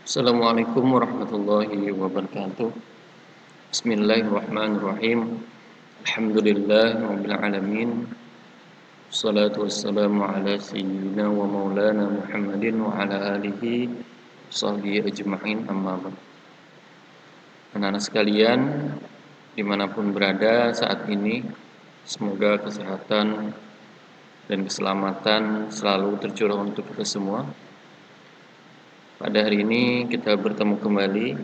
Assalamualaikum warahmatullahi wabarakatuh. Bismillahirrahmanirrahim. Alhamdulillah rabbil alamin. Wassalatu wassalamu ala sayyidina wa maulana Muhammadin wa ala alihi sahbihi ajma'in, amma ba'd. Anak-anak sekalian, dimanapun berada saat ini, semoga kesehatan dan keselamatan selalu tercurah untuk kita semua. Pada hari ini kita bertemu kembali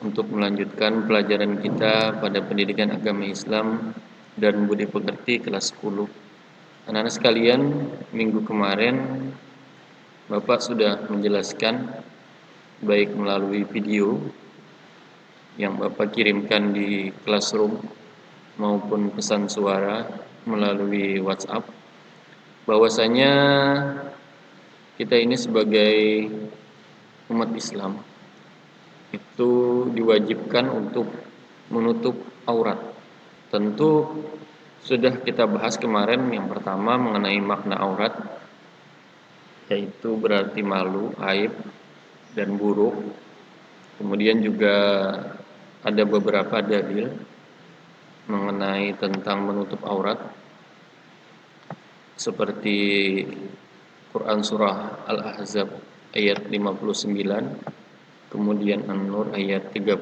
untuk melanjutkan pelajaran kita pada pendidikan agama Islam dan budi pekerti kelas 10. Anak-anak sekalian, minggu kemarin Bapak sudah menjelaskan baik melalui video yang Bapak kirimkan di Classroom maupun pesan suara melalui WhatsApp, bahwasanya kita ini sebagai umat Islam itu diwajibkan untuk menutup aurat. Tentu sudah kita bahas kemarin yang pertama mengenai makna aurat, yaitu berarti malu, aib, dan buruk. Kemudian juga ada beberapa dalil mengenai tentang menutup aurat, seperti Quran Surah Al-Ahzab ayat 59, kemudian An-Nur ayat 31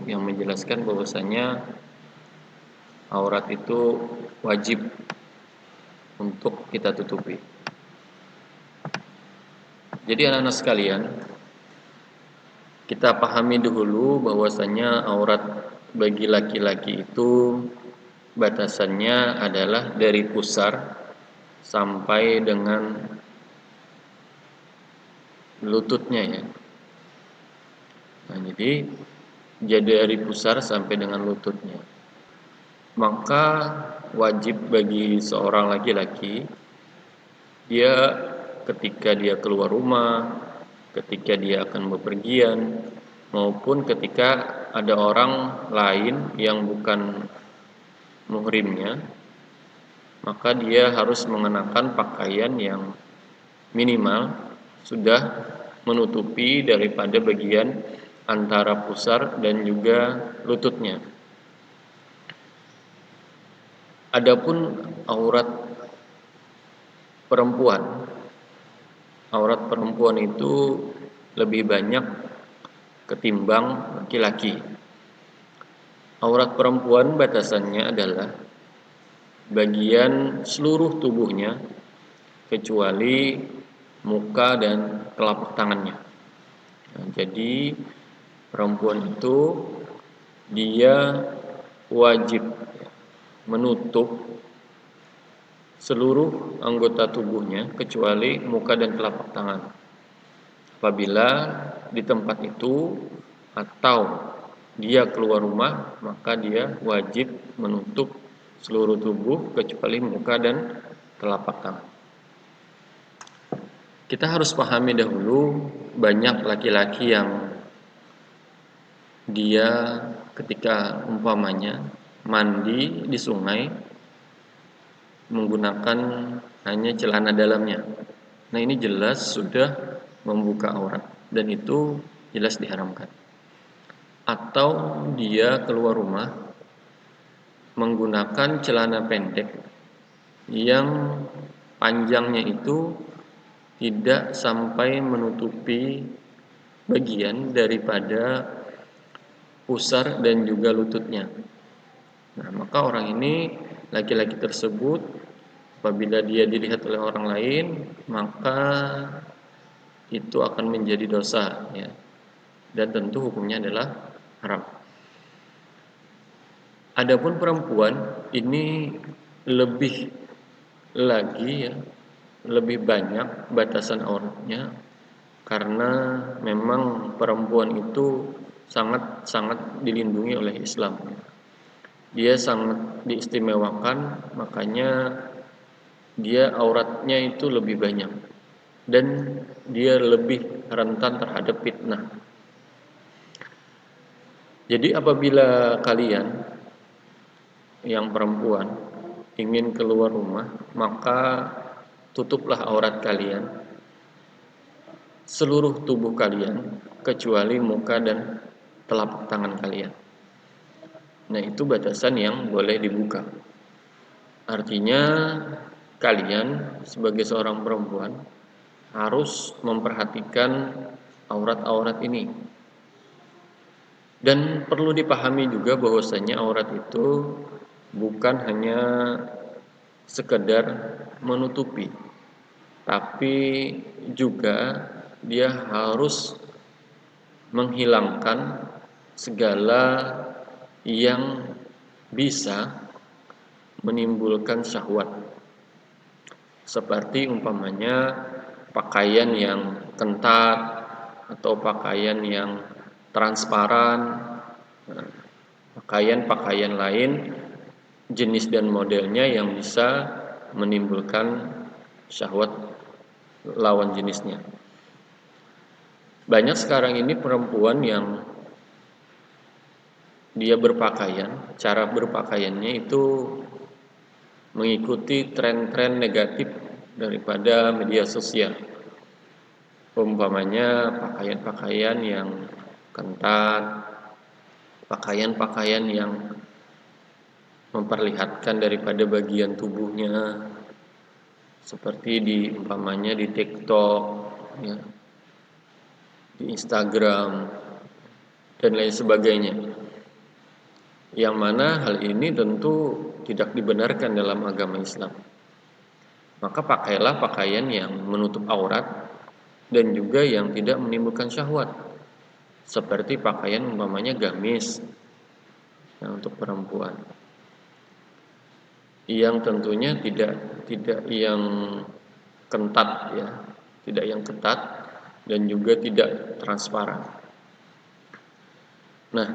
yang menjelaskan bahwasanya aurat itu wajib untuk kita tutupi. Jadi anak-anak sekalian, kita pahami dulu bahwasanya aurat bagi laki-laki itu batasannya adalah dari pusar sampai dengan lututnya ya. Nah, jadi dari pusar sampai dengan lututnya. Maka wajib bagi seorang laki-laki, dia ketika dia keluar rumah, ketika dia akan bepergian, maupun ketika ada orang lain yang bukan muhrimnya, maka dia harus mengenakan pakaian yang minimal sudah menutupi daripada bagian antara pusar dan juga lututnya. Adapun aurat perempuan itu lebih banyak ketimbang laki-laki. Aurat perempuan batasannya adalah bagian seluruh tubuhnya kecuali muka dan telapak tangannya. Nah, jadi perempuan itu dia wajib menutup seluruh anggota tubuhnya kecuali muka dan telapak tangan. Apabila di tempat itu atau dia keluar rumah, maka dia wajib menutup seluruh tubuh kecuali muka dan telapak tangan. Kita harus pahami dahulu, banyak laki-laki yang dia ketika umpamanya mandi di sungai menggunakan hanya celana dalamnya. Nah, ini jelas sudah membuka aurat dan itu jelas diharamkan. Atau dia keluar rumah menggunakan celana pendek yang panjangnya itu tidak sampai menutupi bagian daripada pusar dan juga lututnya. Nah, maka orang ini, laki-laki tersebut, apabila dia dilihat oleh orang lain, maka itu akan menjadi dosa ya. Dan tentu hukumnya adalah haram. Adapun perempuan ini lebih lagi ya, lebih banyak batasan auratnya karena memang perempuan itu sangat dilindungi oleh Islam. Dia sangat diistimewakan, makanya dia auratnya itu lebih banyak dan dia lebih rentan terhadap fitnah. Jadi apabila kalian yang perempuan ingin keluar rumah, maka tutuplah aurat kalian, seluruh tubuh kalian, kecuali muka dan telapak tangan kalian. Nah, itu batasan yang boleh dibuka. Artinya kalian sebagai seorang perempuan harus memperhatikan aurat-aurat ini. Dan perlu dipahami juga bahwasanya aurat itu bukan hanya sekedar menutupi, tapi juga dia harus menghilangkan segala yang bisa menimbulkan syahwat. Seperti umpamanya pakaian yang ketat atau pakaian yang transparan, pakaian-pakaian lain jenis dan modelnya yang bisa menimbulkan syahwat lawan jenisnya. Banyak sekarang ini perempuan yang dia berpakaian, cara berpakaiannya itu mengikuti tren-tren negatif daripada media sosial. Umpamanya pakaian-pakaian yang ketat, pakaian-pakaian yang memperlihatkan daripada bagian tubuhnya, seperti umpamanya di TikTok, ya, di Instagram, dan lain sebagainya. Yang mana hal ini tentu tidak dibenarkan dalam agama Islam. Maka pakailah pakaian yang menutup aurat dan juga yang tidak menimbulkan syahwat, seperti pakaian umpamanya gamis, nah, untuk perempuan, yang tentunya tidak yang ketat, ya, tidak yang ketat dan juga tidak transparan. Nah,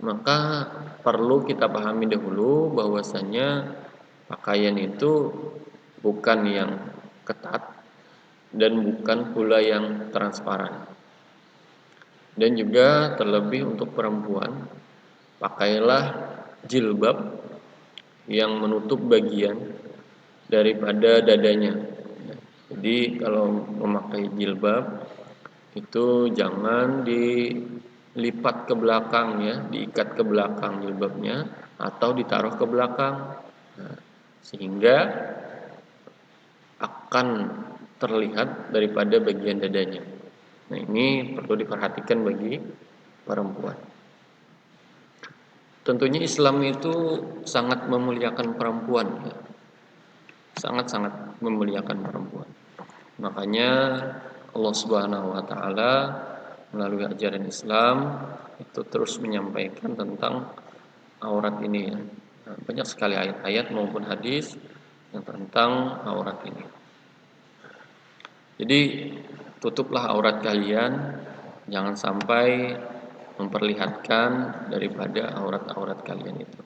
maka perlu kita pahami dahulu bahwasanya pakaian itu bukan yang ketat dan bukan pula yang transparan. Dan juga terlebih untuk perempuan, pakailah jilbab yang menutup bagian daripada dadanya. Jadi kalau memakai jilbab itu jangan dilipat ke belakang, ya, diikat ke belakang jilbabnya atau ditaruh ke belakang, nah, sehingga akan terlihat daripada bagian dadanya. Nah, ini perlu diperhatikan bagi perempuan. Tentunya Islam itu sangat memuliakan perempuan, ya. Sangat-sangat memuliakan perempuan. Makanya Allah Subhanahu wa taala melalui ajaran Islam itu terus menyampaikan tentang aurat ini, ya. Nah, banyak sekali ayat-ayat maupun hadis yang tentang aurat ini. Jadi tutuplah aurat kalian, jangan sampai memperlihatkan daripada aurat-aurat kalian itu,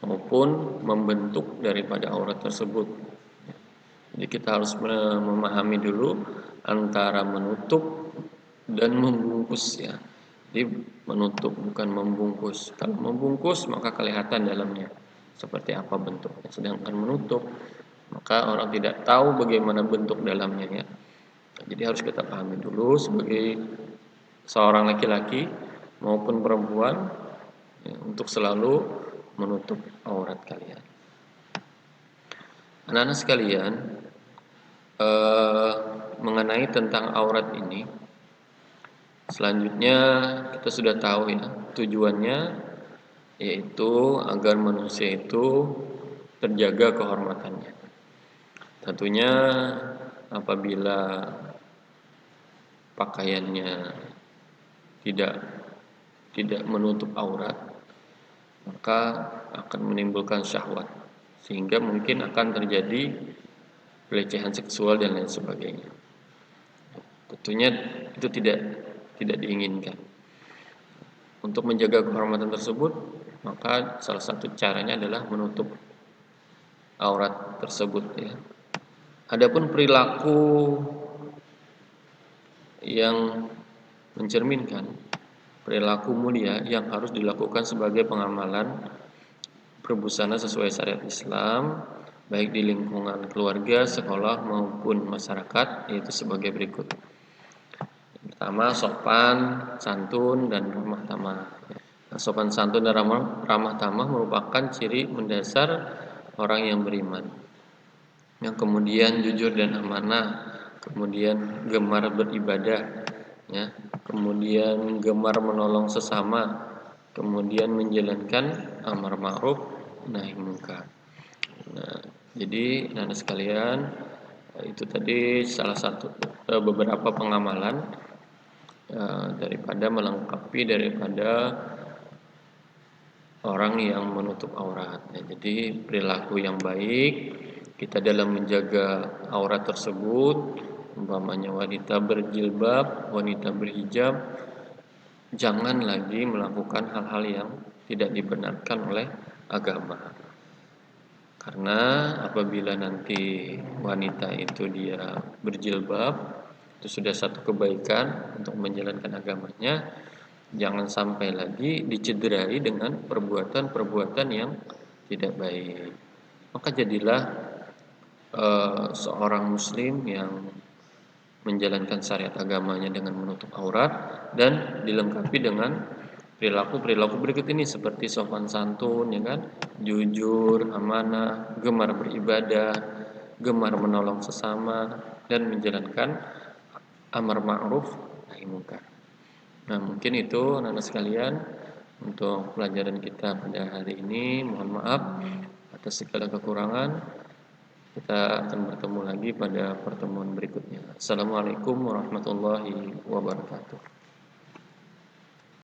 maupun membentuk daripada aurat tersebut. Jadi kita harus memahami dulu antara menutup dan membungkus, ya. Jadi menutup bukan membungkus. Kalau membungkus maka kelihatan dalamnya seperti apa bentuknya, sedangkan menutup maka orang tidak tahu bagaimana bentuk dalamnya, ya. Jadi harus kita pahami dulu sebagai seorang laki-laki maupun perempuan, ya, untuk selalu menutup aurat kalian. Anak-anak sekalian, mengenai tentang aurat ini, selanjutnya kita sudah tahu, ya, tujuannya yaitu agar manusia itu terjaga kehormatannya. Tentunya apabila pakaiannya tidak menutup aurat, maka akan menimbulkan syahwat, sehingga mungkin akan terjadi pelecehan seksual dan lain sebagainya. Tentunya itu tidak diinginkan. Untuk menjaga kehormatan tersebut, maka salah satu caranya adalah menutup aurat tersebut, ya. Adapun perilaku yang mencerminkan perilaku mulia yang harus dilakukan sebagai pengamalan berbusana sesuai syariat Islam, baik di lingkungan keluarga, sekolah maupun masyarakat, yaitu sebagai berikut. Yang Pertama, sopan, santun, dan ramah tamah. Nah, sopan santun dan ramah tamah merupakan ciri mendasar orang yang beriman. Yang kemudian jujur dan amanah, kemudian gemar beribadah, ya, kemudian gemar menolong sesama, kemudian menjalankan amar ma'ruf nahi munkar. Nah, jadi anak sekalian, itu tadi salah satu beberapa pengamalan daripada orang yang menutup aurat. Ya, jadi perilaku yang baik kita dalam menjaga aurat tersebut, umpamanya wanita berjilbab, wanita berhijab, jangan lagi melakukan hal-hal yang tidak dibenarkan oleh agama. Karena apabila nanti wanita itu dia berjilbab, itu sudah satu kebaikan untuk menjalankan agamanya, jangan sampai lagi dicederai dengan perbuatan-perbuatan yang tidak baik. Maka jadilah seorang muslim yang menjalankan syariat agamanya dengan menutup aurat dan dilengkapi dengan perilaku-perilaku berikut ini seperti sopan santun, ya kan, jujur, amanah, gemar beribadah, gemar menolong sesama, dan menjalankan amar ma'ruf nahi munkar. Nah, mungkin itu anak-anak sekalian untuk pelajaran kita pada hari ini. Mohon maaf atas segala kekurangan. Kita akan bertemu lagi pada pertemuan berikutnya. Assalamualaikum warahmatullahi wabarakatuh.